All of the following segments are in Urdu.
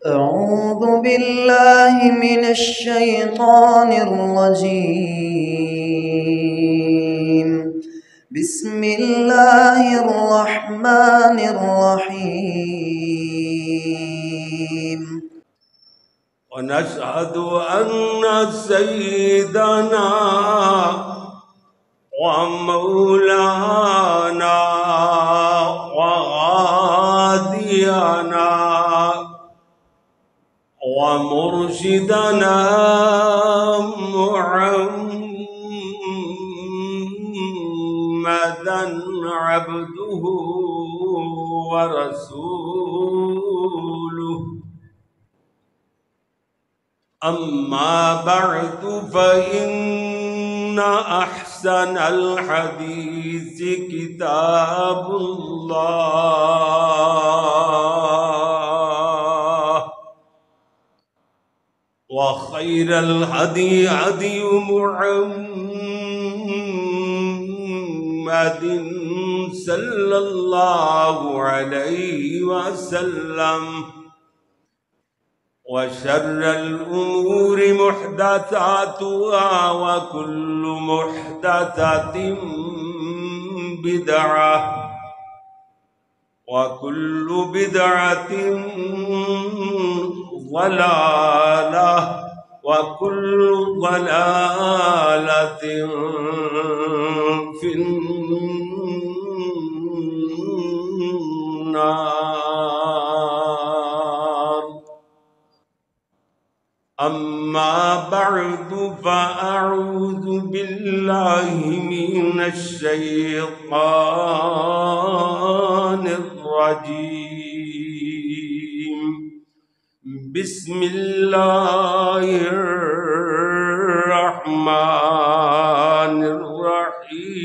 أعوذ بالله من الشيطان الرجيم. بسم الله الرحمن الرحيم. ونشهد أن سيدنا ومولانا وهادينا ومرشدنا محمدا عبده ورسوله. أما بعد فإن أحسن الحديث كتاب الله، وخير الهدي هدي محمد صلى الله عليه وسلم، وشر الأمور محدثاتها وكل محدثة بدعة وكل بدعة ضلالة وكل ضلالة في النار. أما بعد فأعوذ بالله من الشيطان الرجيم. بسم الله الرحمن الرحيم.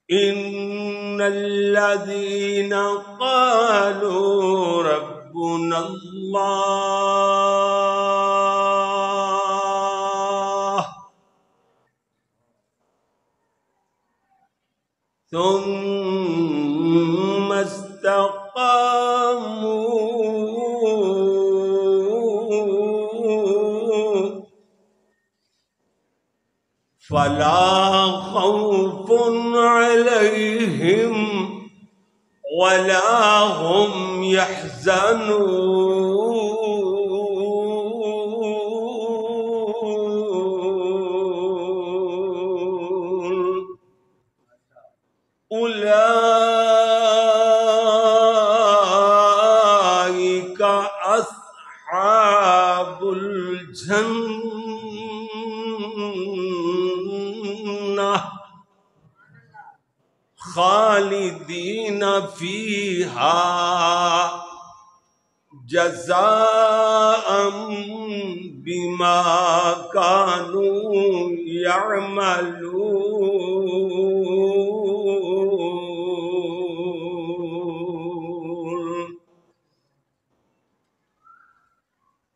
إن الذين قالوا ربنا الله ثم استقاموا فلا خوف عليهم ولا هم يحزنون. أولئك أصحاب الجنة خالدين فيها جزاء بما كانوا يعملون.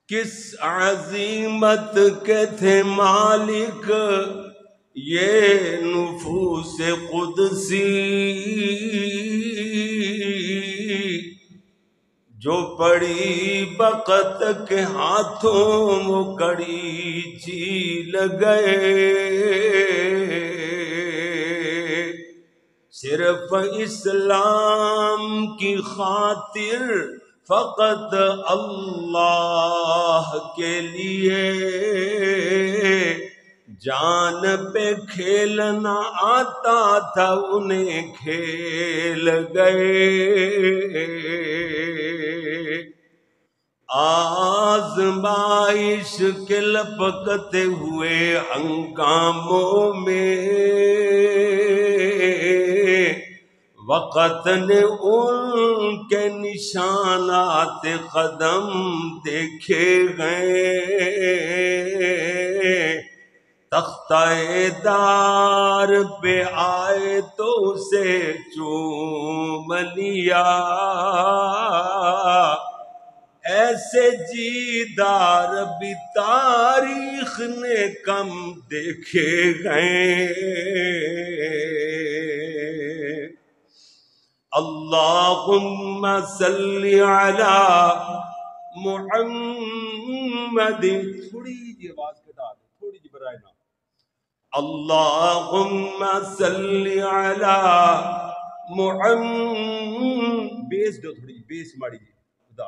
کس عظیمت کے تھے مالک یہ نفوس قدسی، جو پڑی بقت کے ہاتھوں وہ کڑی جھیل گئے. صرف اسلام کی خاطر فقط اللہ کے لیے جان پہ کھیلنا آتا تھا انہیں کھیل گئے. آزمائش کے لپکتے ہوئے ہنگاموں میں وقت نے ان کے نشانات قدم دیکھے گئے. تختہ دار پہ آئے تو اسے چوم لیا. ایسے جیدار بھی تاریخ نے کم دیکھے گئے۔ اللہم صلی علی محمد، تھوڑی جی آواز کٹا دیں، تھوڑی جی برائے نام، اللہم صلی علی محمد، بیس دو تھوڑی جی، بیس ماڑی جی خدا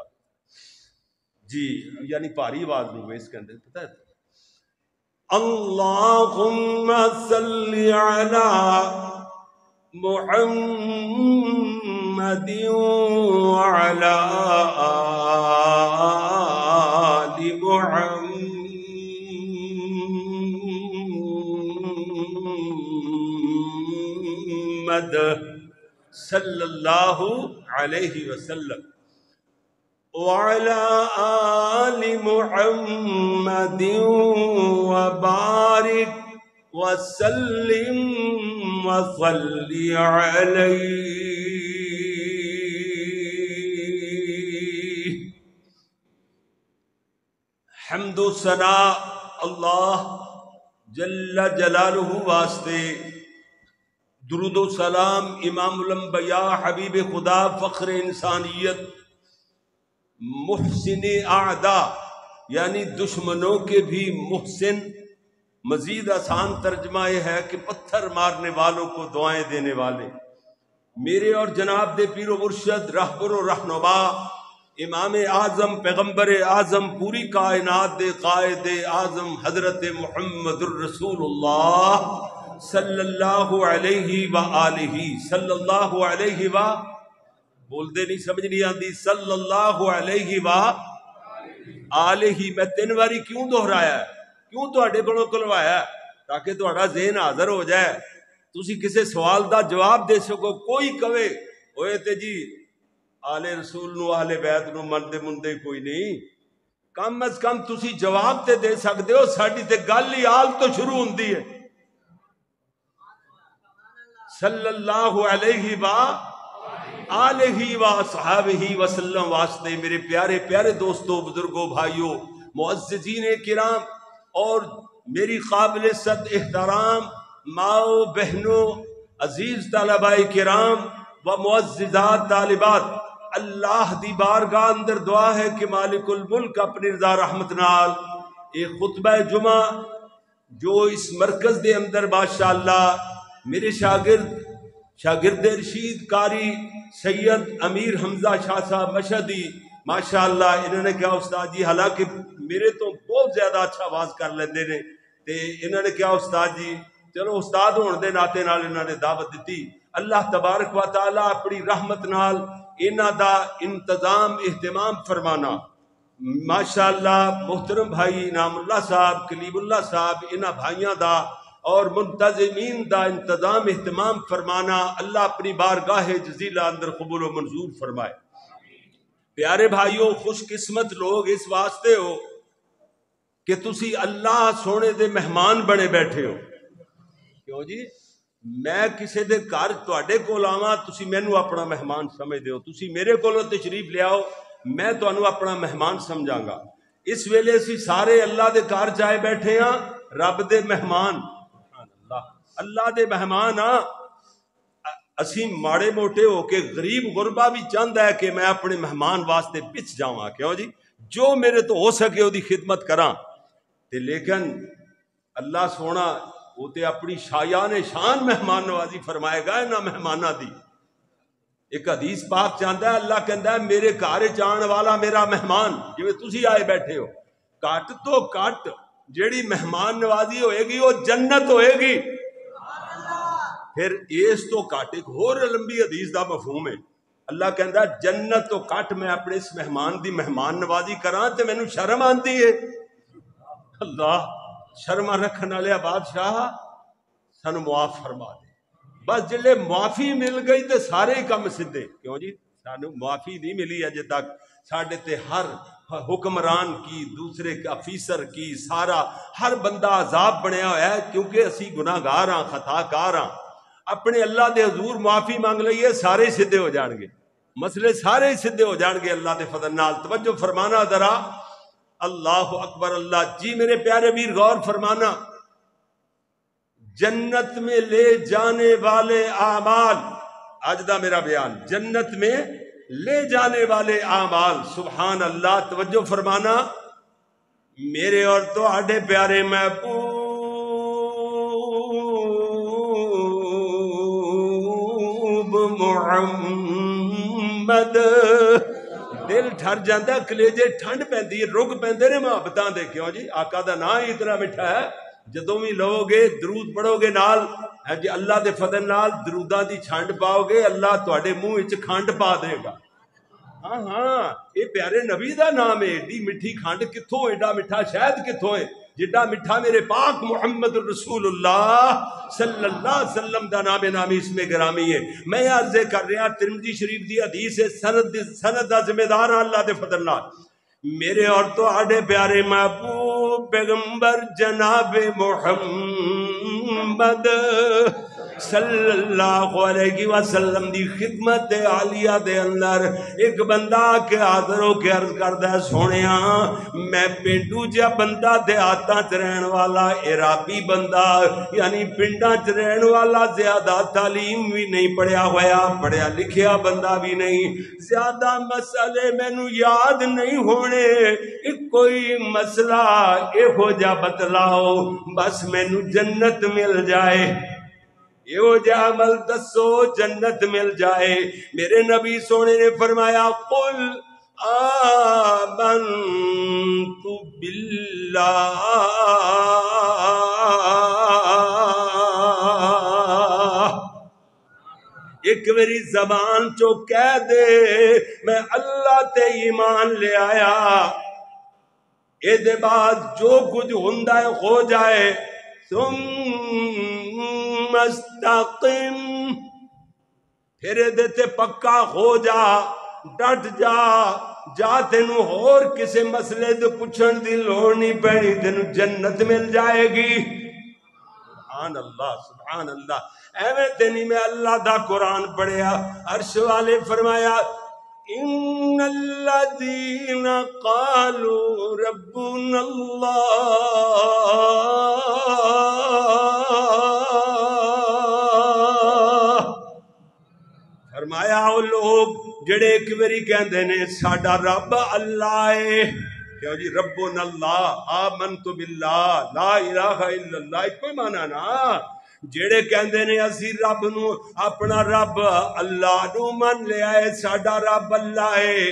جی، یعنی پاری آواز نہیں ہوئے اس کے اندر، پتہ ہے اللہم صلی علی محمد وعلی آل محمد صلی اللہ علیہ وسلم وعلی آل محمد وبارک وسلم وصلی علیہ۔ حمد و ثنا اللہ جل جلالہ واسطے، درود و سلام امام الانبیاء حبیب خدا فخر انسانیت محسن اعداء یعنی دشمنوں کے بھی محسن، مزید آسان ترجمہ یہ ہے کہ پتھر مارنے والوں کو دعائیں دینے والے، میرے اور جناب دے پیر و مرشد رہبر و رہنما امام اعظم پیغمبر اعظم پوری کائنات دے قائد اعظم حضرت محمد الرسول اللہ صلی اللہ علیہ وآلہ صلی اللہ علیہ بول دے نہیں سمجھ نہیں آتی صلی اللہ علیہ وآلہ۔ میں 3 باری کیوں دہرایا ہے، کیوں تواڈے کولوں کلوایا ہے؟ تاکہ تہاڈا ذہن حاضر ہو جائے، تسی کسے سوال دا جواب دے سکو۔ کوئی کہے ہوئے تے جی آل رسول نو اہل بیت نو مندے مندے کوئی نہیں، کم از کم تسی جواب تے دے سکدے ہو، ساڈی تے گل ہی آل تو شروع ہوندی ہے صلی اللہ علیہ وآلہ وصحبہ وسلم واسطے۔ میرے پیارے پیارے دوستو، بزرگوں، بھائیوں، معززین کرام اور میری قابل صد احترام ماؤ بہنوں، عزیز طلباء کرام و معززات طالبات، اللہ دی بارگاہ اندر دعا ہے کہ مالک الملک اپنی رضا رحمت نال ایک خطبہ جمعہ جو اس مرکز دے اندر ماشاءاللہ میرے شاگرد رشید قاری سید امیر حمزہ شاہ صاحب مشہدی ماشاءاللہ انہوں نے کہا استاد جی، حالانکہ میرے تو بہت زیادہ اچھا آواز کر لیندے نے، تے انہوں نے کہا استاد جی چلو استاد ہونے دے ناطے نال انہوں نے دعوت دیتی۔ اللہ تبارک و تعالی اپنی رحمت نال انہاں دا انتظام اہتمام فرمانا۔ ماشاءاللہ محترم بھائی انعام اللہ صاحب، کلیم اللہ صاحب، انہاں بھائیاں دا اور منتظمین دا انتظام اہتمام فرمانا، اللہ اپنی بارگاہ جزیلہ اندر قبول و منظور فرمائے۔ پیارے بھائیوں، خوش قسمت لوگ اس واسطے ہو کہ تسی اللہ سونے دے مہمان بنے بیٹھے ہو۔ کیوں جی؟ میں کسے دے گھر تواڈے کول آواں، تسی مینوں اپنا مہمان سمجھدے ہو، تسی میرے کولوں تشریف لے آؤ، میں تانوں اپنا مہمان سمجھاں گا۔ اس ویلے اسی سارے اللہ دے گھر جائے بیٹھے ہاں، رب دے مہمان، اللہ دے مہمان ہاں۔ اسی ماڑے موٹے ہو کے غریب غربا بھی چاہتا ہے کہ میں اپنے مہمان واسطے پچھ جاواں، کیوں جی جو میرے تو ہو سکے وہ دی خدمت کراں تے، لیکن اللہ سونا وہ تے اپنی شایان شان مہمان نوازی فرمائے گا انہاں مہماناں دی۔ ایک حدیث پاک چاہتا ہے، اللہ کہندا ہے میرے گھر جان والا میرا مہمان، جویں تسی آئے بیٹھے ہو، کٹ تو کٹ جیڑی مہمان نوازی ہوئے گی وہ جنت ہوئے گی۔ پھر اس تو کٹ ایک اور لمبی حدیث دا مفہوم ہے، اللہ کہندا ہے جنت تو کٹ میں اپنے اس مہمان دی مہمان نوازی کراں تے مینوں شرم آندی ہے۔ اللہ شرم رکھن والے بادشاہ سانو معاف فرما دے، بس جلے معافی مل گئی تے سارے ہی کم سدھے۔ کیوں جی؟ سانو معافی نہیں ملی اجے تک، ساڈے تے ہر حکمران کی، دوسرے افیسر کی، سارا ہر بندہ عذاب بنیا ہوا ہے، کیونکہ اسی گناہ گار ہاں، خطا کار ہاں۔ اپنے اللہ دے حضور معافی مانگ لئیے، سارے سدھے ہو جان گے۔ مسئلے سارے ہی سدھے ہو جان گے اللہ دے فضل نال۔ توجہ فرمانا ذرا، اللہ اکبر اللہ جی میرے پیارے ویر غور فرمانا، جنت میں لے جانے والے اعمال، آج دا میرا بیان، جنت میں لے جانے والے اعمال، سبحان اللہ۔ توجہ فرمانا، میرے اور تو آڈے پیارے محبوب محمد، دل ٹھر جاندہ ہے، کلیجے ٹھنڈ پیندی ہے، رگ پیندے نے محبتاں دے، کیوں جی آقا دا نا ہی اتنا مٹھا ہے، جدوں بھی لو گے درود پڑھو گے نال ہے جی اللہ دے فضل نال دروداں دی چھنڈ پاؤ گے، اللہ تواڈے منہ وچ کھنڈ پا دے گا۔ ہاں ہاں یہ پیارے نبی دا نام ہے، ایڈی مٹھی کھنڈ کتھوں، ایڈا مٹھا شہد کتھوں ہے جڈا مٹھا میرے پاک محمد رسول اللہ صلی اللہ علیہ وسلم دا نام نامی اس میں گرامی ہے۔ میں عرض کر رہا ترمذی شریف دی حدیث ہے، سند دا ذمہ دار اللہ دے فضل نال، میرے اور تو آڈے پیارے محبوب پیغمبر جناب محمد صلی اللہ علیہ وسلم دی خدمت عالیہ دے اندر ایک بندہ کے حاضر ہو کے عرض کردہ ہے، سونیا میں پنڈو جا بندہ دیہاتاں چ رہن والا، عرابی بندہ یعنی پنڈاں چ رہن والا، زیادہ تعلیم بھی نہیں پڑھیا ہوا، پڑھیا لکھیا بندہ بھی نہیں، زیادہ مسئلے مینوں یاد نہیں ہونے، ایک کوئی مسئلہ اے ہو جا بتلاؤ بس مینوں جنت مل جائے، یہ جا عمل دسو جنت مل جائے۔ میرے نبی سونے نے فرمایا، قل آمنت باللہ، ایک میری زبان چو کہہ دے میں اللہ تے ایمان لے آیا، اے دے بعد جو کچھ ہوندا ہے ہو جائے، ثم استقم، پھر دیتے پکا ہو جا، ڈٹ جا، جا تینوں اور کسے مسئلے دے پوچھن دی لوڑ نہیں پڑی، تینوں جنت مل جائے گی۔ سبحان اللہ سبحان اللہ، ایویں تینی میں اللہ دا قرآن پڑھیا، عرش والے فرمایا، ان الذین قالوا ربنا اللہ، فرمایا وہ لوگ جڑے ایک باری کہندے نے ساڈا رب اللہ ہے، کیوں جی ربنا اللہ، آمنت باللہ، لا الہ الا اللہ، کوئی معنی نا، جڑے کہندے نے اسی رب نو اپنا رب اللہ نو من لے آئے، ساڈا رب اللہ ہے،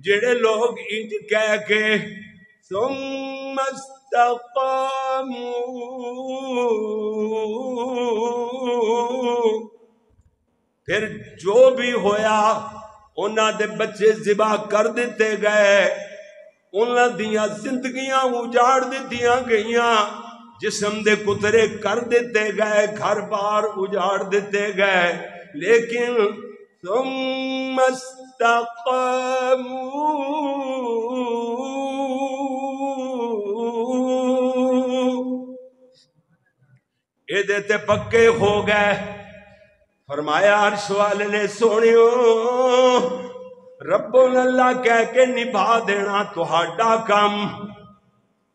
جڑے لوگ انج کہہ کے ثم استقاموا، پھر جو بھی ہویا انہاں دے بچے ذبح کر دیتے گئے، انہاں دیاں زندگیاں اجاڑ دیتیاں گئیاں، جسم دے کترے کر دیتے گئے، گھر بار اجاڑ دیتے گئے، لیکن ثم استقاموا، اے دیتے پکے ہو گئے۔ فرمایا عرش والے نے، سونیو ربنا اللہ کہہ کے نبھا دینا تہاڈا کم،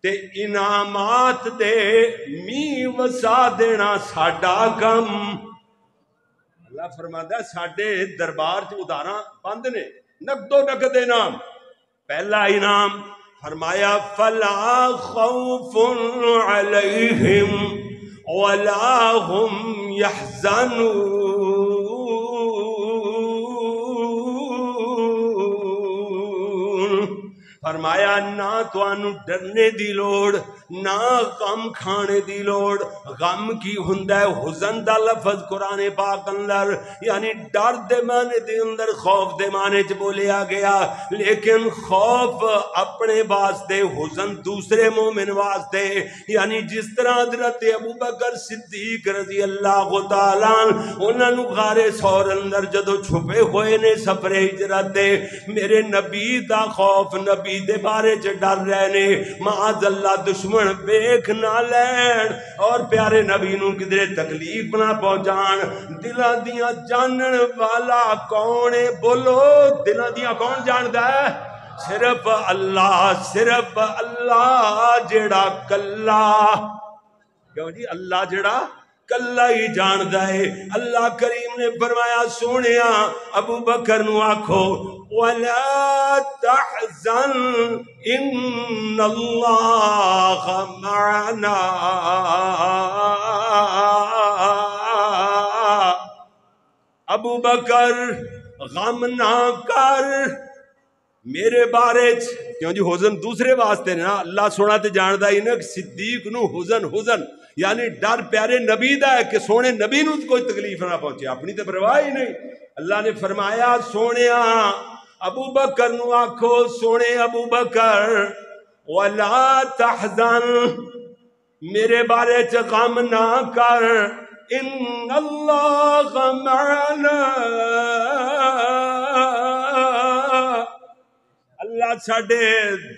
تے انعامات دے می وسا دینا ساڈا کم۔ اللہ فرماتا ہے ساڈے دربار چ اداراں بند نے، نقدو نقد انعام۔ پہلا انعام فرمایا فلا خوف علیہم ولا هم يحزنون، فرمایا نہ توانو ڈرنے دی لوڑ، نہ غم کھانے دی لوڑ۔ غم کی ہندہ ہے حزن دا لفظ قرآن پاک اندر یعنی ڈر دے معنی دے اندر خوف دے معنی چ بولیا گیا، لیکن خوف اپنے واسطے، حزن دوسرے مومن واسطے، یعنی جس طرح حضرت ابو بکر صدیق رضی اللہ تعالیٰ انہوں نے غار ثور اندر جدو چھپے ہوئے نے سفر ہجرت دے، میرے نبی دا خوف، نبی نبی دے بارے چ ڈر رہے نے معاذ اللہ دشمن ویکھ نہ لین اور پیارے نبی نو کدھر تکلیف نہ پہنچان۔ دلاں دیاں جانن والا کون ہے؟ بولو دلاں دیاں کون جاندا ہے؟ صرف اللہ، صرف اللہ جڑا کلا، کیوں جی اللہ جڑا کلا ہی جاندا ہے۔ اللہ کریم نے فرمایا سونیا ابو بکر نو آکھو وَلَا تَحْزَنْ إِنَّ اللَّهَ مَعَنَا، ابو بکر غم نہ کر میرے بارے کیوں جی حزن دوسرے واسطے نا، اللہ سونا تے جاندا ہی نا صدیق نو حزن یعنی ڈر پیارے نبی دا ہے کہ سونے نبی نو کوئی تکلیف نہ پہنچے، اپنی تے پرواہ ہی نہیں۔ اللہ نے فرمایا سونیا ابو بکر نو آکھو سونے ابو بکر ولا تحزن میرے بارے چ غم نہ کر، ان اللہ معنا اللہ ساڈے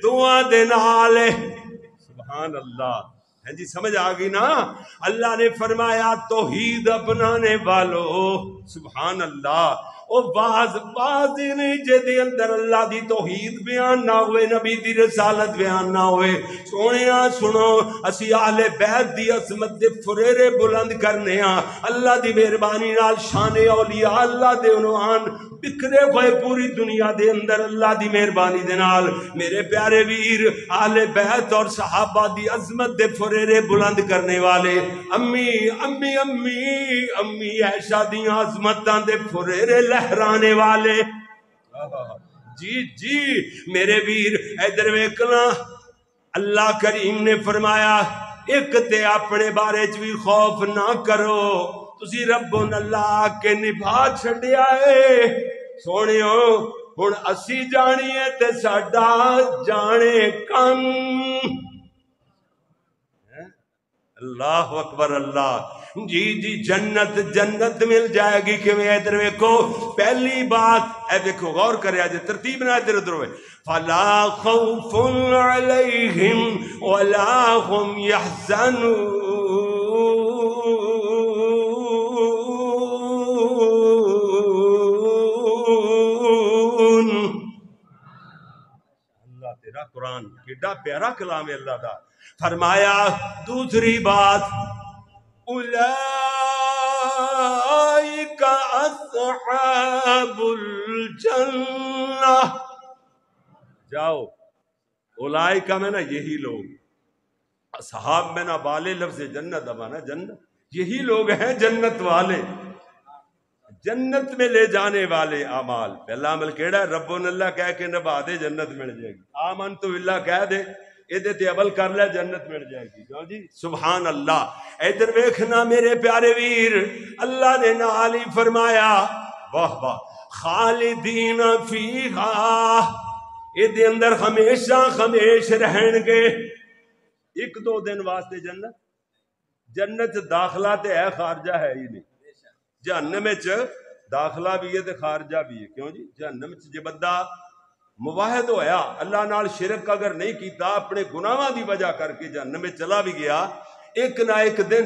دعا دے نال ہے۔ سبحان اللہ، ہیں جی سمجھ آ گئی نا؟ اللہ نے فرمایا توحید اپنانے والو، سبحان اللہ، او باز نہیں جے دے اندر اللہ دی توحید بیان نہ ہوئے، نبی دی رسالت بیان نہ ہوئے۔ سونیا سنو اسی اہل بیت دی عظمت دے فریرے بلند کرنے ہاں، اللہ دی مہربانی نال شان اولیاء اللہ دے عنوان بکھرے ہوئے پوری دنیا دے اندر اللہ دی مہربانی دے نال۔ میرے پیارے ویر اہل بیت اور صحابہ دی عظمت دے فریرے بلند کرنے والے امی امی امی امی عائشہ دی عظمتاں دے فریرے لہرانے والے، جی جی میرے ویر ادھر ویکھنا، اللہ کریم نے فرمایا ایک تے اپنے بارے چ بھی خوف نہ کرو، تسی رب اللہ کے نبھا چھڈیا ہے۔ سونیو ہن اسی جانیے تے ساڈا جانے کم، اللہ اکبر اللہ، جی جی جنت مل جائے گی کہ ادھر ویکھو پہلی بات اے دیکھو غور کریا جے ترتیب نہ ادھر ادھر ہوئے فلا خوف علیہم ولا هم يحزنون، اللہ تیرا قرآن کیڈا پیارا کلام ہے اللہ دا۔ فرمایا دوسری بات اولئک اصحاب الجنہ، جاؤ اولئک میں نا یہی لوگ، اصحاب میں نا والے لفظ جنت ابانا جنت، یہی لوگ ہیں جنت والے، جنت میں لے جانے والے اعمال۔ پہلا عمل کیڑا ہے؟ رب اللہ کہہ کے نبھا دے جنت مل جائے گی، آمنت باللہ کہہ دے ادھے تے عمل کر لے جنت مل جائے گی، کیوں جی سبحان اللہ۔ ادھر ویکھنا میرے پیارے ویر اللہ نے نال ہی فرمایا واہ واہ خالدین فیہا، ادھے اندر ہمیشہ ہمیش رہن گے، ایک دو دن واسطے جنت داخلہ تے ہے خارجہ ہے ہی نہیں، جہنم وچ داخلہ بھی ہے تے خارجہ بھی ہے، کیوں جی جہنم وچ جے بندہ موحد ہویا اللہ نال شرک اگر نہیں کیتا اپنے گناہاں دی وجہ کر کے جہنم میں چلا بھی گیا، ایک نہ ایک دن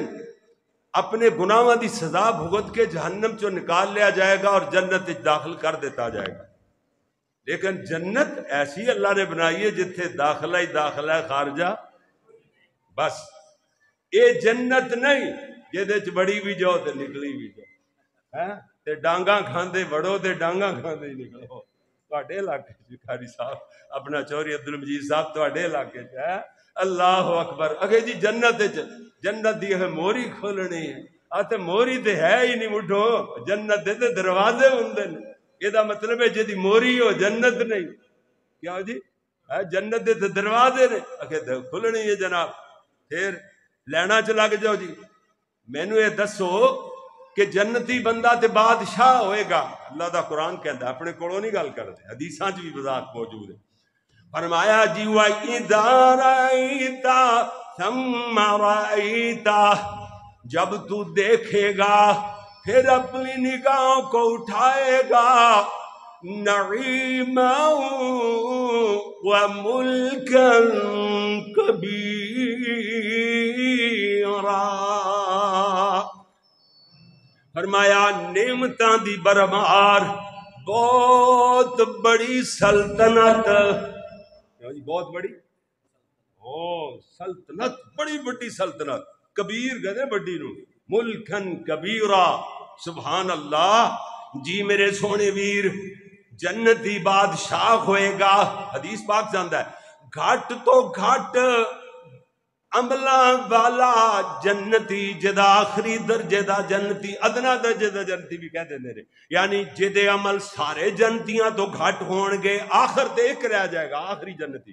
اپنے گناہاں دی سزا بھگت کے جہنم چو نکال لیا جائے گا اور جنت داخل کر دیتا جائے گا۔ لیکن جنت ایسی اللہ نے بنائی ہے جتھے داخلہ ہی داخلہ ہے خارجہ بس، اے جنت نہیں جہدے چ بڑی بھی جاؤ تے نکلی بھی جاؤ، تے ڈانگاں کھاندے بڑو تے ڈانگاں کھاندے ہی نکلو۔ تواڈے علاقے قاری صاحب اپنا چوری عبدالمجید صاحب تواڈے علاقے چ ہے، اللہ اکبر، اگے جی جنت دی ہے موری کھولنی ہے، تے موری تے ہے ہی نہیں مٹھو، جنت دے تے دروازے ہوندے نے، یہ مطلب ہے جی موری ہو جنت نہیں، کیا جی جنت دے تے دروازے نے، اگے کھلنی ہے جناب، پھر لینا چ لگ جاؤ جی۔ مینوں یہ دسو کہ جنتی بندہ تے بادشاہ ہوئے گا، اللہ دا قرآن کہتا ہے، اپنے کولوں نہیں گل کرتے، حدیثاں چ بھی وضاحت موجود ہے۔ فرمایا جی وَإِذَا رَأَيْتَ ثَمَّ رَأَيْتَ، جب تو دیکھے گا پھر اپنی نگاہوں کو اٹھائے گا، نعیما وملکا کبیرا۔ فرمایا نعمتاں دی برمار، بہت بڑی سلطنت، بہت بڑی سلطنت، بڑی بڑی سلطنت، کبیر کہتے بڑی نو، ملکن کبیرا، سبحان اللہ۔ جی میرے سونے ویر، جنتی بادشاہ ہوئے گا، حدیث پاک جانتا ہے، گھٹ تو گھٹ عملہ والا جنتی، جدا آخری درجے دا جنتی، ادنا درجے دا جنتی بھی کہتے ہیں، یعنی جدے عمل سارے جنتیاں تو گھٹ ہون گے، آخر تے ایک رہ جائے گا، آخری جنتی۔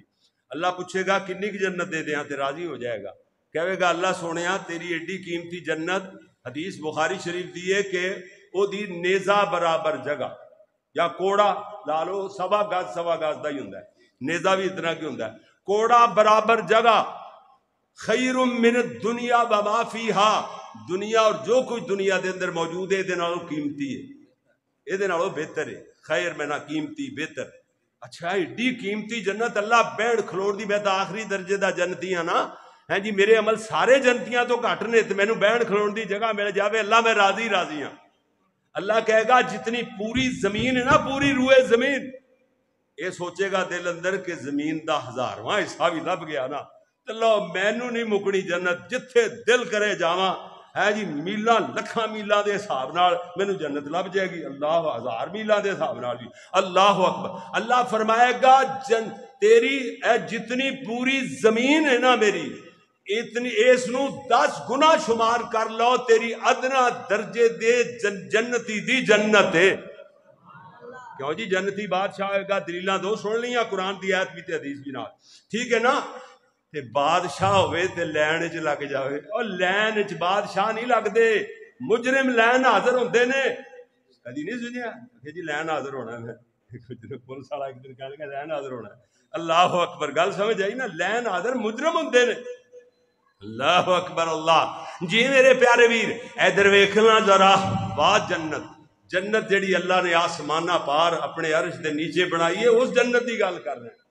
اللہ پوچھے گا کنی کی جنت دے دیاں تے راضی ہو جائے گا، کہے گا اللہ سونیا تیری ایڈی قیمتی جنت، حدیث بخاری شریف دی ہے کہ او دی نیزہ برابر جگہ، یا کوڑا لالو سوا گز دا ہی ہوندا ہے، نیزہ بھی اتنا کی ہوندا ہے، کوڑا برابر جگہ، خیر من الدنیا وما فیہا، دنیا اور جو کچھ دنیا دے اندر موجود ہے دے نالوں قیمتی ہے، اے دے نالوں بہتر ہے، خیر میں نہ قیمتی بہتر۔ اچھا ایڈی قیمتی جنت اللہ بینڈ کھلوڑ دی، میں تو آخری درجے دا جنتی ہاں نا، ہیں جی میرے عمل سارے جنتیاں تو گھٹ نے تے مینوں بینڈ کھلوڑ دی جگہ مل جاوے، اللہ میں راضی راضی ہاں۔ اللہ کہے گا جتنی پوری زمین ہے نا، پوری روئے زمین، اے سوچے گا دل اندر کہ زمین دا ہزارواں حصہ بھی لب گیا نا، چلو مینوں نہیں مکنی جنت، جتھے دل کرے جاواں ہے جی، میلاں لکھاں میلاں دے حساب نال مینوں جنت لب جائے گی، اللہ ہزار میلاں دے حساب نال بھی، اللہ اکبر۔ اللہ فرمائے گا تیری اے جتنی پوری زمین ہے نا میری، اتنی اس نو 10 گنا شمار کر لو، تیری ادنا درجے دے جنتی دی جنت ہے۔ کیوں جی جنتی بادشاہ ہوئے گا، دلیلاں دو سن لیاں، قرآن دی آیت بھی تے حدیث بھی نال، ٹھیک ہے نا؟ تے بادشاہ ہوئے تے لین وچ لگ جاوے، اور لین وچ بادشاہ نہیں لگ دے، مجرم لین حاضر ہوندے نے، کدی نہیں سنیا کہ جی لین حاضر ہونا ہے، پولیس والا ایک دن کہنے لین حاضر ہونا ہے، اللہ اکبر، گل سمجھ آئی نا، لین حاضر مجرم ہوندے نے، اللہ اکبر اللہ۔ جی میرے پیارے ویر ادھر ویکھنا ذرا، واہ جنت، جنت جڑی اللہ نے آسمانہ پار اپنے عرش دے نیچے بنائی ہے، اس جنت دی گل کر رہے ہیں،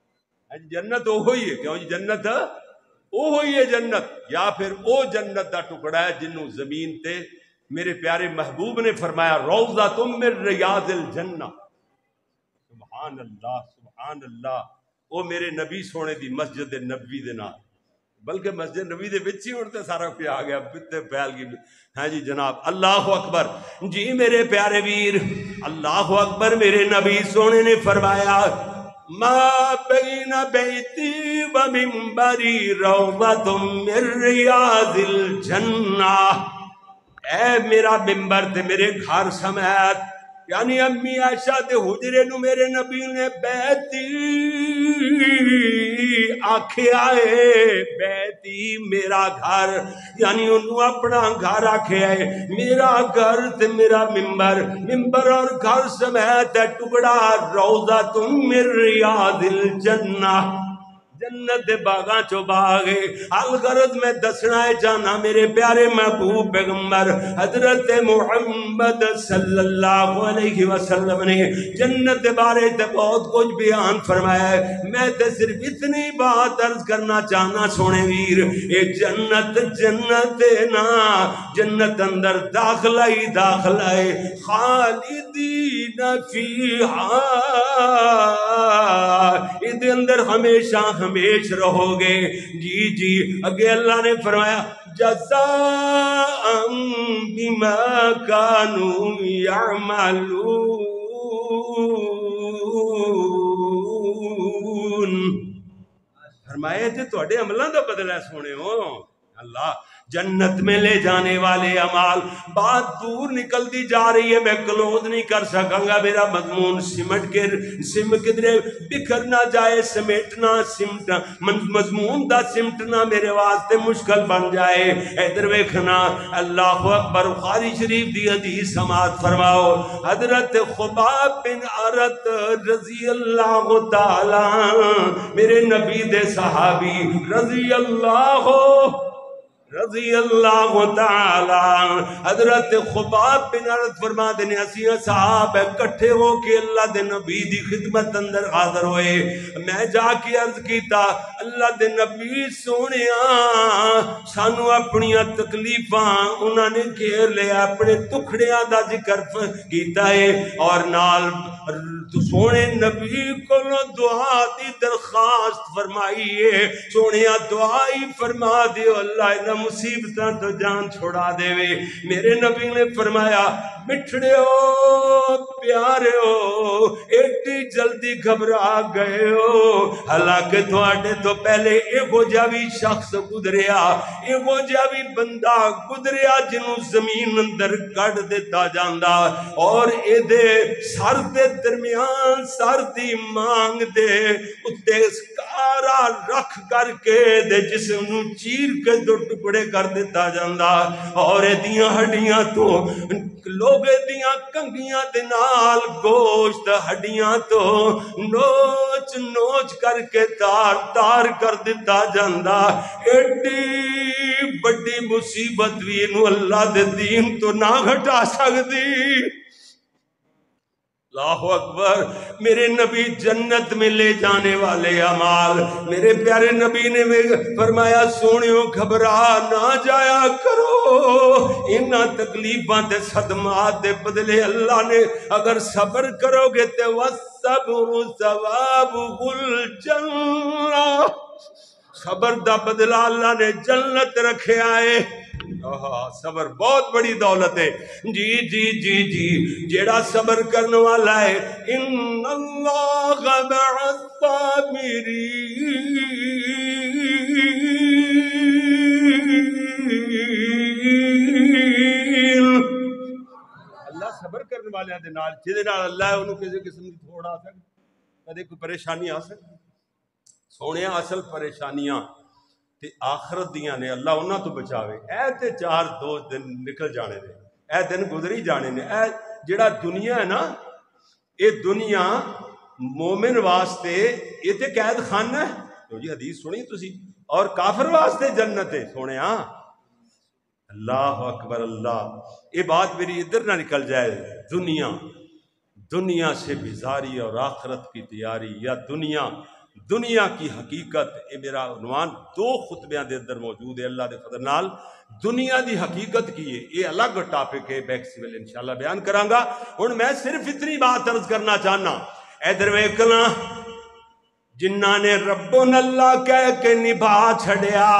جنت اوہی ہے، کیوں جی جنت اوہی ہے جنت، یا پھر او جنت دا ٹکڑا ہے جنوں زمین تے میرے پیارے محبوب نے فرمایا روضۃ من ریاض الجنہ، سبحان اللہ سبحان اللہ، او میرے نبی سونے دی مسجد نبوی دے نال، بلکہ مسجد نبی دے وچ ہی اڑتے سارا پہ آ گیا، پتے پھیل گئی، ہاں جی جناب، اللہ اکبر۔ جی میرے پیارے ویر اللہ اکبر، میرے نبی سونے نے فرمایا ما بین بیتی و منبری روضۃ من ریاض الجنہ، اے میرا منبر تے میرے گھر سمیت، یعنی امی عائشہ دے حجرے نو میرے نبی نے بیتی آکھیا ہے، بیتی میرا گھر، یعنی انہوں اپنا گھر آکھیا ہے، میرا گھر تے میرا ممبر، ممبر اور گھر سمیت ہے ٹکڑا روضۃ من ریاض الجنہ، جنت دے باغاں چو باغے۔ الغرض میں دسنا ہے جانا میرے پیارے محبوب پیغمبر حضرت محمد صلی اللہ علیہ وسلم نے جنت دے بارے تے بہت کچھ بیان فرمایا ہے، میں تے صرف اتنی بات عرض کرنا چاہنا سونے ویر، اے جنت جنت نا، جنت اندر داخلہ ہی داخلہ ہے، خالدین فیہا، ادھے اندر ہمیشہ ہمیش رہو گے۔ جی جی اگے اللہ نے فرمایا جزاء بما کانوا یعملون، فرمایا جے تواڈے عملاں دا بدلہ سونے ہو، اللہ جنت میں لے جانے والے عمال، بات دور نکلتی جا رہی ہے، میں کلوز نہیں کر سکاں گا، میرا مضمون سمٹ کدھرے بکھر نہ جائے، سمیٹنا سمٹنا مضمون دا سمٹنا میرے واسطے مشکل بن جائے۔ ادھر ویکھنا اللہ اکبر، بخاری شریف دی حدیث سماعت فرماؤ، حضرت خباب بن عرت رضی اللہ تعالی، میرے نبی دے صحابی رضی اللہ رضی اللہ تعالی حضرت خباب بن عرض فرما دینے اسی صحابہ کٹھے ہو کے اللہ دے نبی دی خدمت اندر حاضر ہوئے. میں جا کے عرض کیتا اللہ دے نبی سونیاں سانو اپنیاں تکلیفاں انہاں نے گھیر لیا اپنے ٹکڑیاں دا ذکر کیتا ہے اور نال تو سونے نبی کو دعا دی درخواست فرمائی ہے. سونیا دعائی فرما دیو اللہ انہاں مصیبتاں تو جان چھوڑا دے وے. میرے نبی نے فرمایا مٹھڑے ہو پیارے ہو ایڈی جلدی گھبرا گئے ہو حالانکہ تھوڑے تو پہلے ایک جا بھی شخص گزریا ایک جا بھی بندہ گزریا جنوں زمین اندر کٹ دیتا جاندا اور اے دے سر دے درمیان سر دی مانگ دے اتے سکارا رکھ کر کے دے جسم نو چیر کے دو ٹکڑے کر دیتا جاندا اور اے دیاں ہڈیاں تو لوگ دیاں کنگیاں دے نال گوشت ہڈیاں تو نوچ نوچ کر کے تار تار کر دیتا جاندا. ایڈی بڑی مصیبت بھی انہوں اللہ دے دین تو نہ گھٹا سکتی. اللہ اکبر. میرے نبی جنت میں لے جانے والے اعمال میرے پیارے نبی نے فرمایا سونیوں گھبرا نہ جایا کرو انہاں تکلیفاں تے صدمات دے بدلے اللہ نے اگر صبر کرو گے تے والصبر ثوابہ الجنہ صبر دا بدلہ اللہ نے جنت رکھے آئے. صبر بہت بڑی دولت ہے. جی جی جی جی جیڑا صبر کرنے والا ہے ان اللہ مع الصابرین اللہ صبر کرنے والے دے نال جے نال اللہ ہے انہوں کسی قسم دی تھوڑ آ سکتی کدے کوئی پریشانی آ سکتی. سونے اصل پریشانیاں تے آخرت دیاں نے اللہ انہاں تو بچاوے. اے تے 4 دن نکل جانے نے اے دن گزری جانے نے. اے جڑا دنیا ہے نا اے دنیا مومن واسطے یہ تے قید خانہ ہے تو جی حدیث سنی تسی اور کافر واسطے جنت ہے. سونے ہاں اللہ اکبر اللہ. یہ بات میری ادھر نہ نکل جائے. دنیا سے بیزاری اور آخرت کی تیاری یا دنیا کی حقیقت یہ میرا عنوان 2 خطبیاں دے اندر موجود ہے اللہ دے فضل نال. دنیا دی حقیقت کی ہے یہ الگ ٹاپک ہے بیکس میں انشاءاللہ بیان کراں گا. ہن میں صرف اتنی بات عرض کرنا چاہنا ادھر ویکھنا جنہاں نے ربنا اللہ کہہ کے نبھا چھڑیا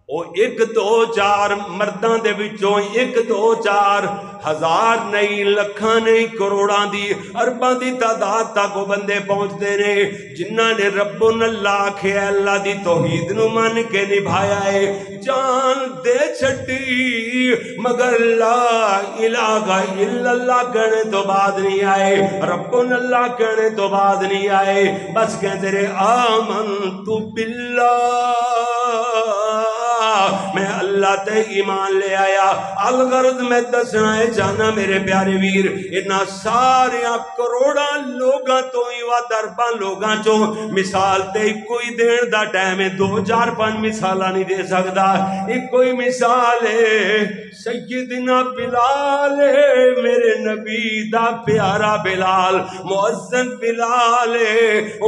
او 1 2 4 مرداں دے وچوں 1 2 4 ہزار نہیں لکھاں نہیں کروڑاں دی ارباں دی تعداد تک وہ بندے پہنچتے نے جنہاں نے ربنا اللہ آکھیا اللہ دی توحید نو مان کے نبھایا ہے جان دے چھٹی مگر لا الہ الا اللہ کہنے تو بعد نہیں آئے ربنا اللہ کہنے تو بعد نہیں آئے بس کہتے رہے آمنت باللہ میں اللہ تے ایمان لے آیا. الغرض میں دسنا ہے جانا میرے پیارے ویر انہاں سارے کروڑاں لوگاں تو ہی و درباں لوگاں چوں مثال تے کوئی دین دا ٹائم ہے 2 4 5 مثالاں نہیں دے سکدا. ایک کوئی مثال ہے سیدنا بلال میرے نبی دا پیارا بلال مؤذن بلال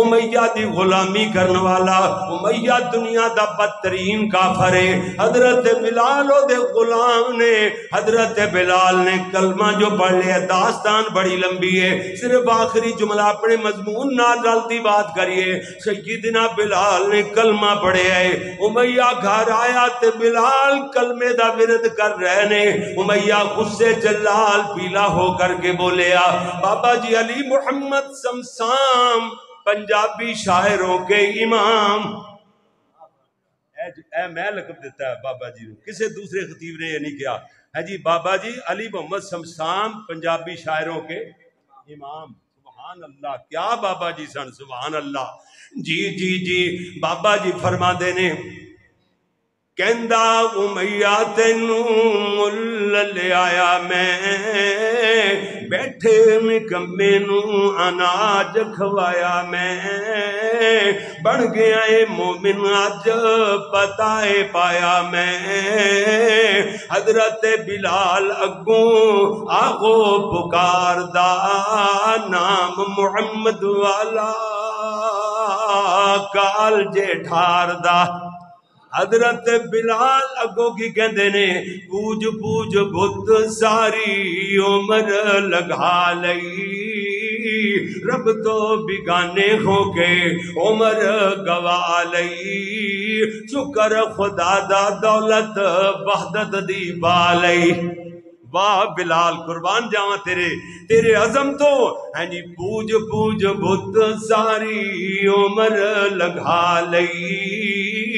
امیہ دی غلامی کرنے والا امیہ دنیا دا بدترین کافر ہے. حضرت بلال دے غلام نے حضرت بلال نے کلمہ جو پڑھ لیا داستان بڑی لمبی ہے صرف آخری جملہ اپنے مضمون نہ ڈالتی بات کریے. سیدنا بلال نے کلمہ پڑھے ہے امیہ گھر آیا تے بلال کلمے دا ورد کر رہے نے امیہ غصے جلال پیلا ہو کر کے بولیا بابا جی علی محمد سمسام پنجابی شاعروں کے امام. اے میں لقب دیتا ہے بابا جی کسے دوسرے خطیب نے یہ نہیں کیا ہے جی بابا جی علی محمد سمسام پنجابی شاعروں کے امام. سبحان اللہ کیا بابا جی سن سبحان اللہ. جی جی جی بابا جی فرما دینے کہندا امیہ تینوں مل لے آیا میں بیٹھے نکمے نو اناج کھوایا میں بن گیا اے مومن اج پتہ پایا میں حضرت بلال اگوں آگو پکار دا نام محمد والا کال جے ٹھار دا حضرت بلال اگو کی کہندے نے پوج پوج بت ساری عمر لگا لئی رب تو بگانے ہو کے عمر گوا لئی شکر خدا دا دولت وحدت دی بالئی واہ بلال قربان جاواں تیرے عزم تو ہیں جی پوج پوج بت ساری عمر لگا لئی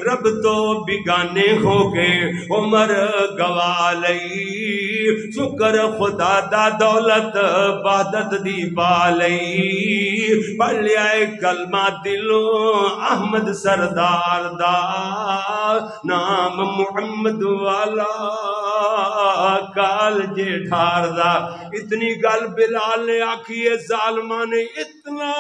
رب تو بگانے ہو گئے عمر گوا لئی شکر خدا دا دولت وحدت دی پالئی پڑھ لیا کلمہ دلوں احمد سردار دا نام محمد والا کال جے ٹھار دا اتنی گل بلال نے آکھی ہے ظالمہ نے اتنا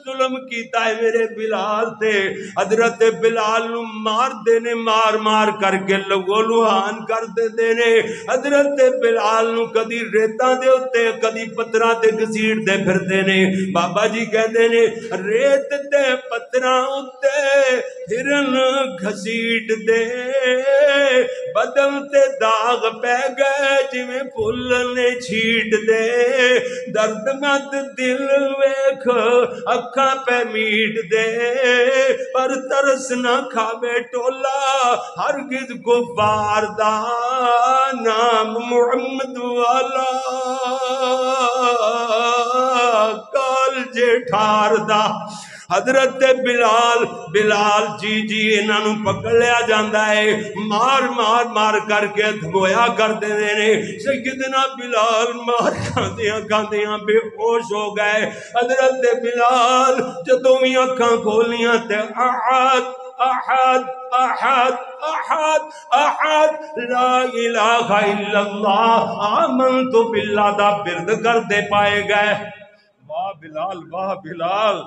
ظلم کیتا ہے میرے بلال تے حضرت بلال نو مار دینے مار مار کر کے لگو لوہان کر دینے حضرت بلال نو کدی ریتاں دے اتے کدی پتراں تے گھسیٹ دے پھر دینے بابا جی کہہ دینے ریت تے پتراں اتے پھرن گھسیٹ دے بدل تے داغ پہ گئے جویں پھل نے چھیٹ دے درد مند دل ویکھ اکھاں پہ میٹ دے پر ترس نہ کھاوے ٹولا ہرگز کفار دا نام محمد والا کال جے ٹھار دا حضرت بلال جی انہاں نو پکڑ لیا جاندا ہے مار مار مار کر کے دھویا کر دیندے نے سیدنا بلال مار کھاندیاں بے ہوش ہو گئے حضرت بلال جدوں وی اکھاں کھولیاں تے احد احد احد احد احد لا الہ الا اللہ آمنت باللہ دا برد کر دے پائے گئے واہ بلال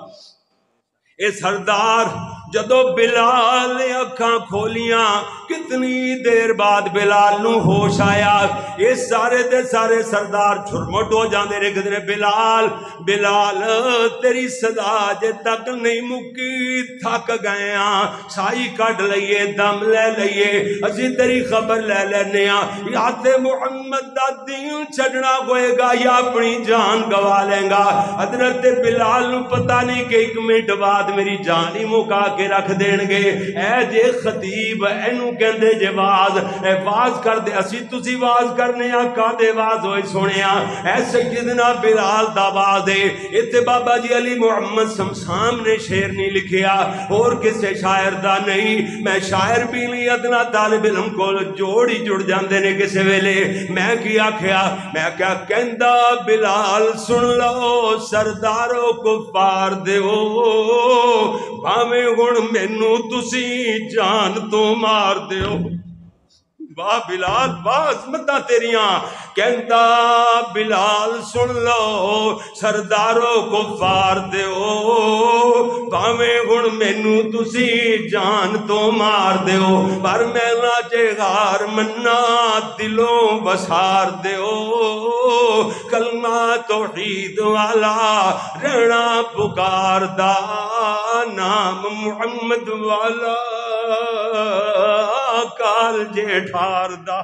اے سردار جدو بلال نے اکھاں کھولیاں کتنی دیر بعد بلال نو ہوش آیا یہ سارے دے سارے سردار چھرمٹ ہو جاندے رے کدرے بلال تیری صدا جے تک نہیں مکی تھک گئے ہاں سائی کٹ لئیے دم لے لئیے اسی تیری خبر لے لینے ہاں یا تے محمد دا دین چھڑنا ہوئے گا یا اپنی جان گوا لیں گا حضرت بلال نو پتہ نہیں کہ ایک منٹ بعد میری جان ہی مکا کے رکھ دین گے اے جے خطیب اینو کہندے جے واز کر دے اسی تسی واز کرنے آقا دے واز ہوئے سونے اے سیدنا بلال دا واز دے اتنے بابا جی علی محمد سمسام نے شعر نہیں لکھیا اور کسے شاعر دا نہیں میں شاعر بھی نہیں ادنا طالب علم کو جوڑی جڑ جاندے نے کسے ویلے میں کیا کہندا بلال سن لو سردارو کفار دیو بھاویں ہن مینوں تسی جان تو مار دیو واہ بلال واہ عظمتاں تیریاں کہندا بلال سن لو سردارو کفار دیو بھاویں ہن مینوں تسی جان تو مار دیو پر میں نہ جے ہار منا دلوں بسار دیو کلمہ توحید والا رہنا پکار دا نام محمد والا کال جے ٹھار دا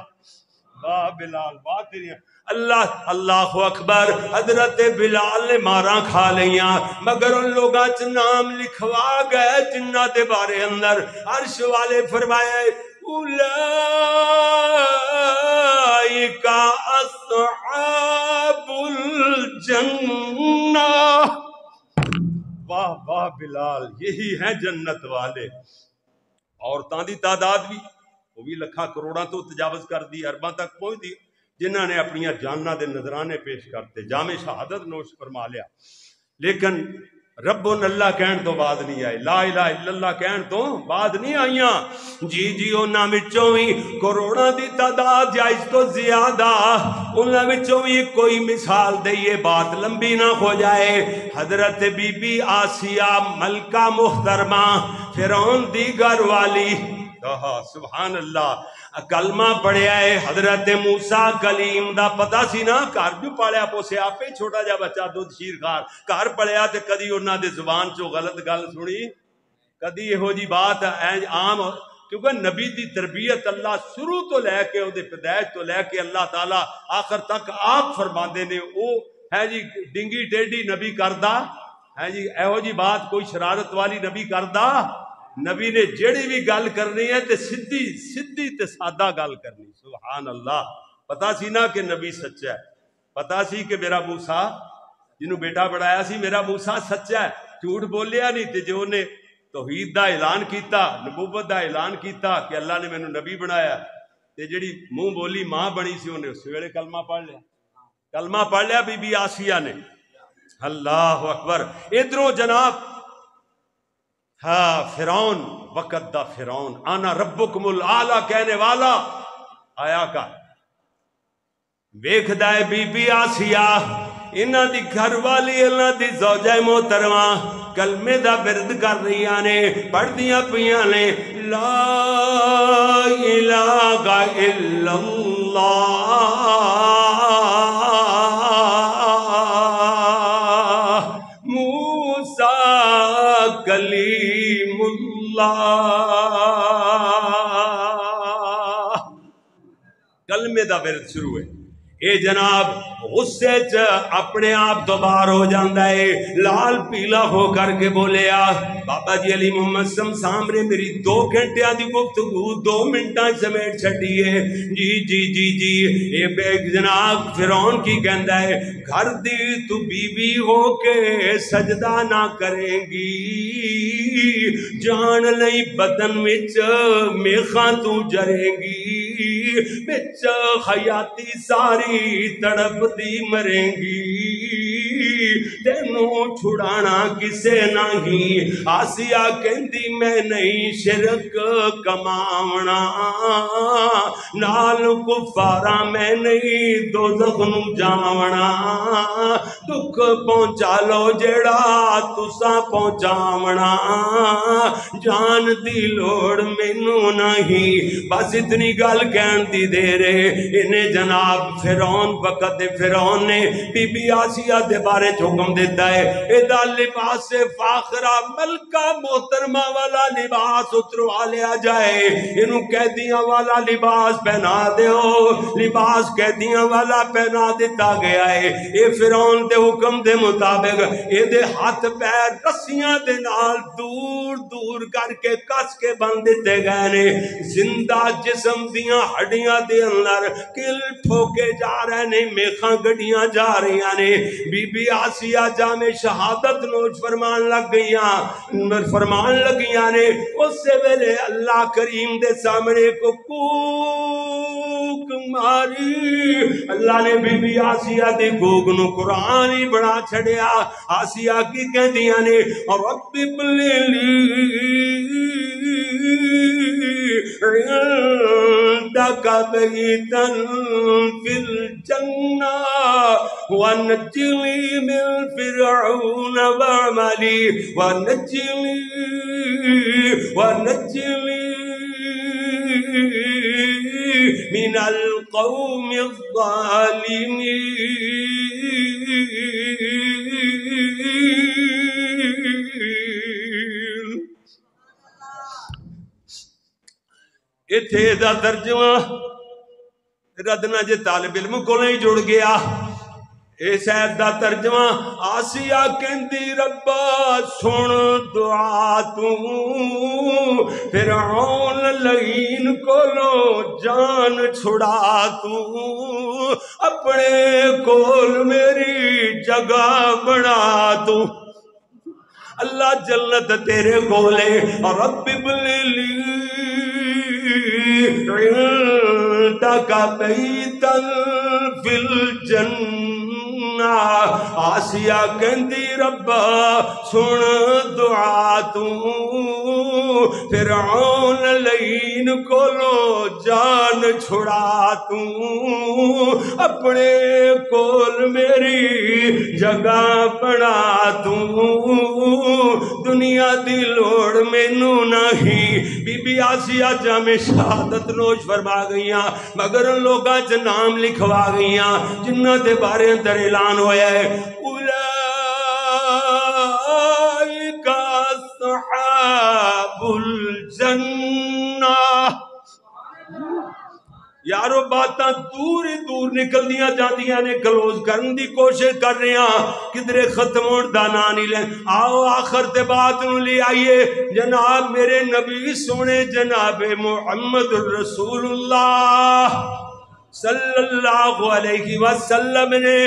واہ بلال واہ تیریاں اللہ اکبر حضرت بلال نے ماراں کھا لیاں مگر ان لوگاں چ نام لکھوا گئے جنہ دے بارے اندر عرش والے فرمایا اولئک اصحاب الجنہ واہ واہ بلال یہی ہیں جنت والے عورتاں دی تعداد بھی وہ بھی لکھاں کروڑاں تو تجاوز کر دی ارباں تک پہنچ دی جنہاں نے اپنی جاناں دے نذرانے پیش کرتے جام شہادت نوش فرما لیا لیکن ربن اللہ کہن تو بعد نہیں آئے، لا الہ الا اللہ کہن تو بعد نہیں آئیاں۔ جی انہاں وچوں بھی کروڑاں دی تعداد یا اس تو زیادہ، انہاں وچوں بھی کوئی مثال دے، یہ بات لمبی نہ ہو جائے۔ حضرت بی بی آسیہ ملکہ محترمہ فرعون دی گھر والی، سبحان اللہ، کلمہ پڑھیا ہے۔ حضرت موسیٰ کلیم دا پتہ سی نا، گھر جو پڑھیا پوسے آپ ہی چھوٹا جا بچہ دودھ شیر خار، گھر پڑھیا تے کدی انہاں دے زبان چو غلط گل سنی، کدی یہ ہو جی بات عام، کیونکہ نبی دی تربیت اللہ شروع تو لے کے او دے پیدائش تو لے کے اللہ تعالیٰ آخر تک آپ فرماندے نے، او ہے جی ڈنگی ٹیڈی نبی کردہ ہے جی، ایہو جی بات کوئی شرارت والی نبی کردہ، نبی نے جڑی بھی گل کرنی ہے تے سدھی تے سادہ گل کرنی، سبحان اللہ۔ پتا سی نا کہ نبی سچا ہے، پتا سی کہ میرا موسیٰ جنہوں بیٹا بڑھایا سی میرا موسیٰ سچا ہے، جھوٹ بولیا نہیں، تے جو نے توحید دا اعلان کیتا، نبوت دا اعلان کیتا کہ اللہ نے مینوں نبی بنایا، تے جڑی منہ بولی ماں بنی سی انہیں اس ویلے کلمہ پڑھ لیا بی بی آسیہ نے، اللہ اکبر۔ ادھروں جناب ہاں فرعون، وقت دا فرعون آنا ربکم الاعلی کہنے والا آیا کا ویکھ دائے بی بی آسیہ انہاں دی گھر والی اللہ دی زوجہ محترمہ کلمے دا ورد کر رہی نے، پڑھ دیاں پیاں نے، لا الہ الا اللہ موسیٰ کلیم اللہ، کلمے دا ورد شروع ہے۔ اے جناب غصے چ اپنے آپ تو باہر ہو جاندہ ہے، لال پیلا ہو کر کے بولیا بابا جی علی محمد سامنے میری 2 گھنٹیاں دی گفتگو 2 منٹاں سمیٹ چھٹی ہے، جی اے بے جناب فرعون کی کہندہ ہے گھر دی تو بیوی ہو کے سجدہ نہ کریں گی، جان لئی بدن وچ میخاں تو جریں گی، بچ حیاتی ساری تڑپ دی مریں گی، تینوں چھڑانا کسے نہیں، آسیہ کہندی میں نہیں شرک کماونا، نال کفارا میں نہیں دوزخ نو جاونا، دکھ پہنچا لو جڑا تسا پہنچاونا، جان دی لوڑ مینوں نہیں، بس اتنی گل کہن دی دے رہے انہیں جناب فرعون وقت فرعون نے بی بی آسیہ دے بارے حکم دیتا ہے ادا لباس فاخرہ ملکہ محترمہ والا لباس اتروا لیا جائے، انہوں قیدیاں والا لباس پہنا دے ہو، لباس قیدیاں والا پہنا دیتا گیا ہے۔ اے فرعون دے حکم دے مطابق اے دے ہاتھ پیر رسیاں دے نال دور دور کر کے کس کے بند دیتے گئے نے، زندہ جسم دیاں ہڈیاں دے اندر کل ٹھوکے جا رہے نے، میخاں گڑیاں جا رہی نے، بی بی آسیہ جامع شہادت نوش فرمان لگیاں نے، اس سے ویلے اللہ کریم دے سامنے کو کوک ماری، اللہ نے بی بی آسیہ دے کوک نو قرآن ہی بڑا چھڑیا، آسیہ کی کہندیاں نے رب عندك بيتا في الجنة ونجني من فرعون وعملي ونجني من القوم الظالمين۔ اتھے دا ترجمہ ردنا جے طالب علم کو نہیں جڑ گیا، اے سید دا ترجمہ آسیہ کہندی ربا سن دعا تو فرعون لعین کو لو جان چھڑا تو، اپنے کول میری جگہ بنا تو، اللہ جنت تیرے کولے رب بلی عندك بيتا في الجنة، آسیہ کہندی ربا سن دعا تو فرعون لین کولو جان چھڑا تو اپنے کول میری جگہ بنا تو دنیا دی لوڑ مینوں نہیں بی بی آسیہ جامع شہادت نوش فرما گئیاں مگر لوگاں چ نام لکھوا گئیاں جنہاں دے بارے اندر اعلان ہویا ہے اولئک اصحاب الجنہ یارو باتاں دور ہی دور نکل دیاں جاندیاں نے کلوز کرن دی کوشش کر رہے ہیں کدھرے ختم ہون دا نا نہیں لیں آؤ آخر تے بات نو لے آئیے جناب میرے نبی سونے جناب محمد رسول اللہ صلی اللہ علیہ وسلم نے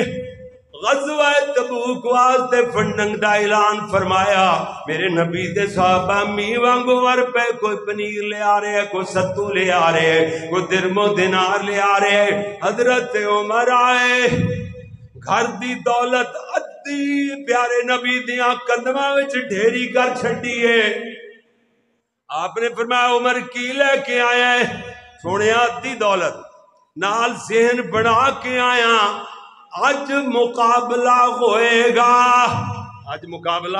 غزوہ تبوک واسطے فنڈنگ دا اعلان فرمایا میرے نبی دے صحابہ میوانگو ور پہ کوئی پنیر لے آ رہے ہیں کوئی ستو لے آ رہے ہیں کوئی درم و دینار لے آ رہے ہیں حضرت عمر آئے گھر دی دولت ادھی پیارے نبی دیاں قدمہ وچ ڈھیری کر چھڑی ہے آپ نے فرمایا عمر کی لے کے آیا ہے سونے ادھی دولت نال ذہن بنا کے آیا آج مقابلہ ہوئے گا آج مقابلہ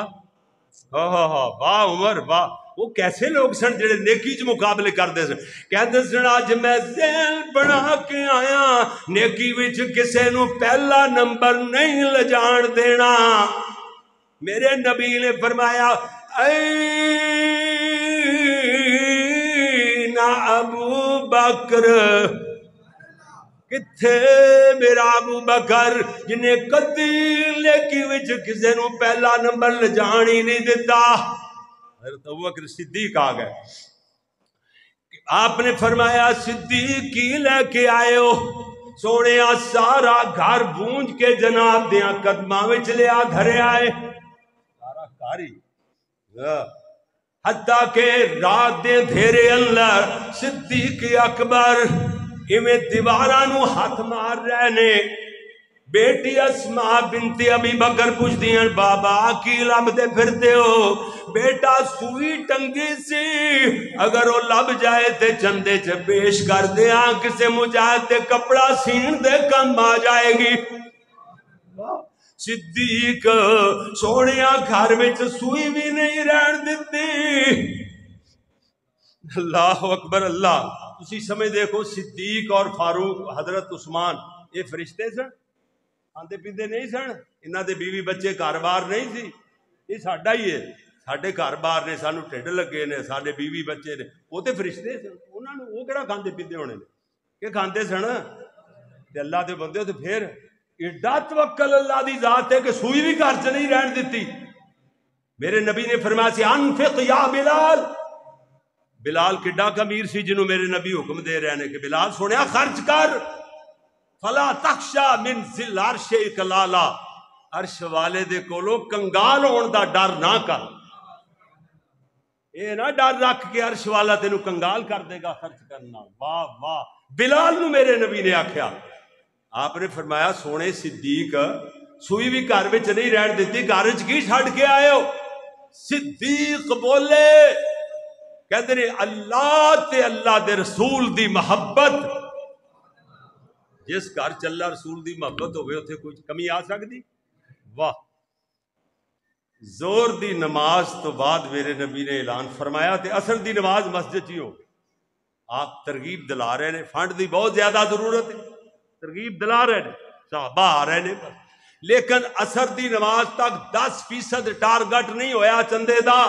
واہ عمر واہ وہ کیسے لوگ سن جڑے نیکی چ مقابلے کرتے سن کہتے سن آج میں ذہن بنا کے آیا نیکی وچ کسے نو پہلا نمبر نہیں لجان دینا میرے نبی نے فرمایا این ابو بکر کتھے میرا ابو بکر جنہیں کدی لیکی وچ کسے نو پہلا نمبر لجان ہی نہیں دیتا حضرت ابو بکر صدیق آ گئے آپ نے فرمایا صدیق کی لے کے آئے ہو سونے سارا گھر بونج کے جناب دیاں قدمہ وچ لیا دھرے آئے سارا کاری حتیٰ کہ رات دے دھیرے اللہ صدیق اکبر ایویں دیوارانو ہاتھ مار رہے نے بیٹی اسماء بنت ابی بکر پوچھ دیاں بابا کی لب دے پھرتے ہو بیٹا سوئی ٹنگی سی اگر وہ لب جائے تے چندے چ پیش کر دیاں کسے مجاہد تے کپڑا سین دے کم آ جائے گی صدیق سونیا گھر وچ سوئی بھی نہیں رہن دیتی اللہ اکبر اللہ اسی سمجھ دیکھو صدیق اور فاروق حضرت عثمان یہ فرشتے سن آندے پیندے نہیں سن انہاں دے بیوی بچے کاروبار نہیں سی یہ ساڈا ہی ہے ساڈے کاروبار نے سانو ٹھڈ لگے نے ساڈے بیوی بچے نے وہ تے فرشتے سن انہاں نوں وہ کیڑا کھاندے پیندے ہونے نے کہ کھاندے سن تے اللہ دے بندے تے پھر ایڈا توکل اللہ دی ذات ہے کہ سوئی بھی گھر چ نہیں رہن دیتی میرے نبی نے فرمایا سی انفق یا بلال بلال کڈا کمیر سی جنہوں میرے نبی حکم دے رہے ہیں کہ بلال سنیا خرچ کر فلا تخشا من ذل عرش اکلالا عرش والے دے کولو کنگال ہون دا ڈر نہ کر اے نہ ڈر رکھ کے عرش والا تینوں کنگال کر دے گا خرچ کرنا واہ واہ بلال نو میرے نبی نے آکھیا آپ نے فرمایا سونے صدیق سوئی بھی گھر وچ نہیں رہن دیتی گھر وچ کی چھڈ کے آئے ہو صدیق بولے کہتے ہیں اللہ تے اللہ دے رسول دی محبت جس گھر چ اللہ رسول دی محبت ہوئے اتنے کوئی کمی آ سکتی واہ زور دی نماز تو بعد میرے نبی نے اعلان فرمایا تے اثر دی نماز مسجد ہی ہو آپ ترغیب دلا رہے ہیں فنڈ دی بہت زیادہ ضرورت ہے ترغیب دلا رہے ہیں صحابہ آ رہے ہیں لیکن اثر دی نماز تک 10% ٹارگٹ نہیں ہویا چندے دا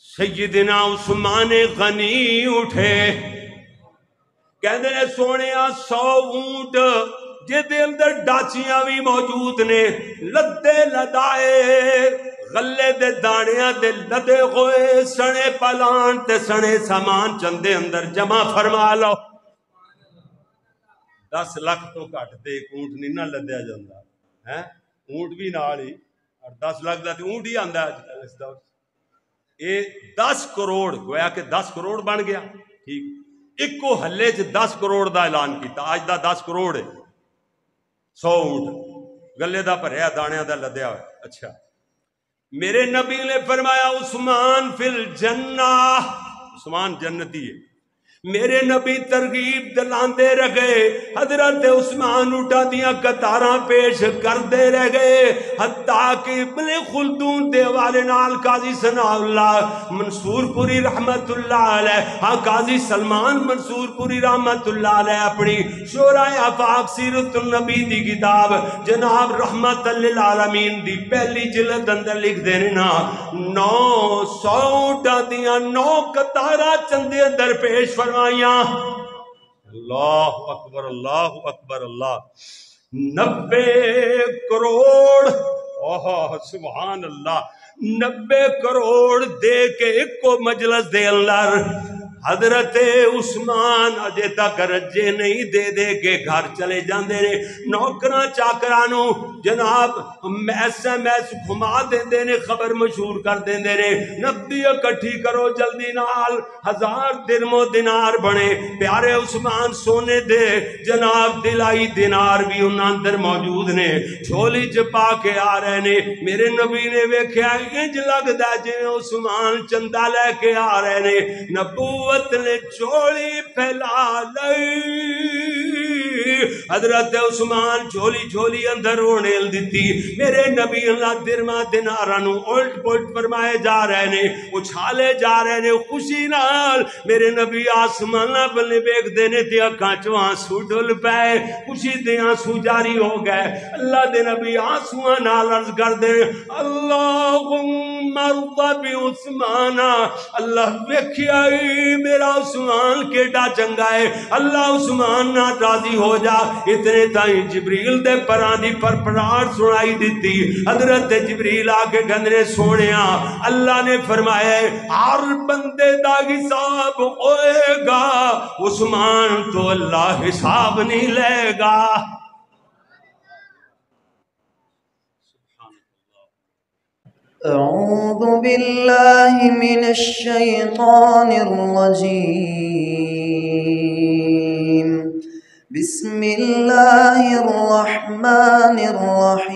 سیدنا عثمان غنی اٹھے کہندے نے سونیا 100 اونٹ جے اندر ڈاچیاں بھی موجود نے لدے لدائے غلے دے دانیاں دے لدے ہوئے سنے پلان تے سنے سامان چندے اندر جمع فرما لو 10 لاکھ تو گھٹ تے اونٹ نہیں نہ لدیا جاندا ہے اونٹ بھی نال ہی اور 10 لاکھ دا تے اونٹ ہی آندا اج کل اس دور یہ 10 کروڑ گویا کہ 10 کروڑ بن گیا ٹھیک ایکو حلے چ 10 کروڑ دا اعلان کیتا اج دا 10 کروڑ ہے 100 اونٹ گلے دا بھریا دانیاں دا لدیا ہوا. اچھا میرے نبی نے فرمایا عثمان فی الجنہ، عثمان جنتی ہے. میرے نبی ترغیب دلاندے رہ گئے. حضرت عثمان اٹھا دیا قطاراں پیش کردے رہ گئے حتیٰ کہ ابن خلدون دے والے نال قاضی ثناء اللہ منصور پوری رحمت اللہ علیہ، ہاں قاضی سلمان منصور پوری رحمت اللہ علیہ اپنی شورائے آفاق سیرت النبی دی کتاب جناب رحمت للعالمین دی پہلی جلد اندر لکھ دینے نا 900 اونٹاں دیاں 9 قطاراں چندے اندر پیش فرمائیاں. اللہ اکبر اللہ اکبر اللہ. 90 کروڑ، اوہ سبحان اللہ، 90 کروڑ دے کے ایک کو مجلس دے اللہ حضرت عثمان اجے تک رجے نہیں دے دے کے گھر چلے جاندے نے. نوکراں چاکرانوں جناب ایس ایم ایس گھما دیندے نے، خبر مشہور کر دیندے نے 90 اکٹھی کرو جلدی نال، 1000 درم و دینار بنے. پیارے عثمان سونے دے جناب دلائی دینار بھی انہاں اندر موجود نے، جھولی چ پا کے آ رہے نے. میرے نبی نے ویکھیا انج لگدا جویں عثمان چندہ لے کے آ رہے نے. نبوت نے چولی پھیلا لئی، حضرت عثمان چولی اندر ہونے دیتی. میرے نبی اللہ درما دیناراں الٹ پلٹ فرمائے جا رہے نے، اچھالے جا رہے نے خوشی نال. میرے نبی آسمان بلے ویکھ دینے تے اکھاں چوں آنسو ڈل پئے، خوشی دے آنسو جاری ہو گئے. اللہ دے نبی آنسواں نال عرض کر دے اللہم ارض بعثمان، اللہ ویکھیا میرا عثمان کیڈا چنگا ہے، اللہ عثمان نہ راضی ہو جا. اتنے تائیں جبریل دے پران دی پرپراٹ سنائی دیتی. حضرت جبریل آ کے گندرے سونیا اللہ نے فرمایا ہر بندے دا حساب ہوئے گا، عثمان تو اللہ حساب نہیں لے گا. أعوذ بالله من الشيطان الرجيم. بسم الله الرحمن الرحيم.